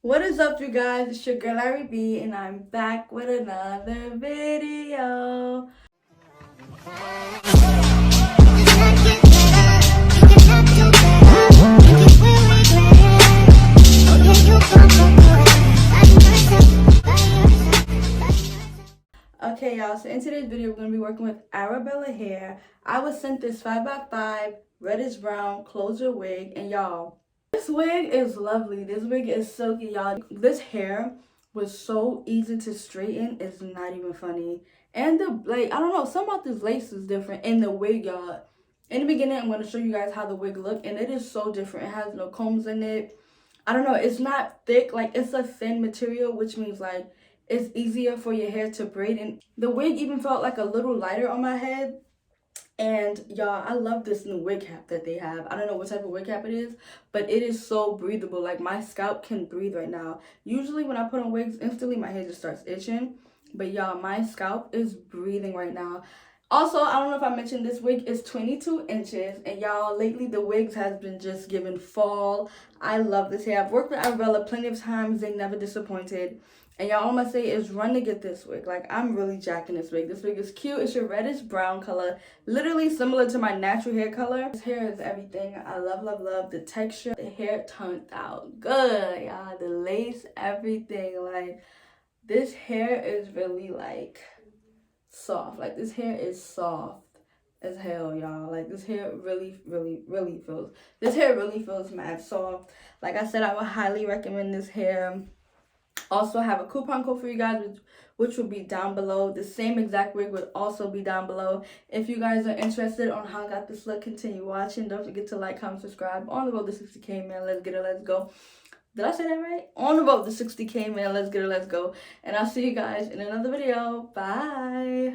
What is up, you guys? It's your girl ARIE, and I'm back with another video. Okay, y'all, so in today's video, we're going to be working with Arabella hair. I was sent this 5x5 reddish brown closure wig, and y'all, this wig is lovely. This wig is silky, y'all. This hair was so easy to straighten, it's not even funny. And the, like, I don't know, something about this lace is different. And the wig, y'all, in the beginning, I'm going to show you guys how the wig look, and it is so different. It has no combs in it. I don't know, it's not thick, like, it's a thin material, which means, like, it's easier for your hair to braid. And the wig even felt like a little lighter on my head. And y'all, I love this new wig cap that they have. I don't know what type of wig cap it is, but it is so breathable. Like, my scalp can breathe right now. Usually when I put on wigs, instantly my hair just starts itching. But y'all, my scalp is breathing right now. Also, I don't know if I mentioned, this wig is 22 inches. And y'all, lately the wigs has been just giving fall. I love this hair. I've worked with Arabella plenty of times. They never disappointed. And y'all, all I'm gonna say is run to get this wig. Like, I'm really jacking this wig. This wig is cute. It's your reddish brown color. Literally similar to my natural hair color. This hair is everything. I love, love, love the texture. The hair turned out good, y'all. The lace, everything. Like, this hair is really, like, soft. Like, this hair is soft as hell, y'all. Like, this hair really feels, this hair really feels mad soft. Like I said, I would highly recommend this hair. Also, I have a coupon code for you guys, which will be down below. The same exact wig would also be down below. If you guys are interested on how I got this look, continue watching. Don't forget to like, comment, subscribe. On the road to 60K, man. Let's get it. Let's go. Did I say that right? On the road to 60K, man. Let's get it. Let's go. And I'll see you guys in another video. Bye.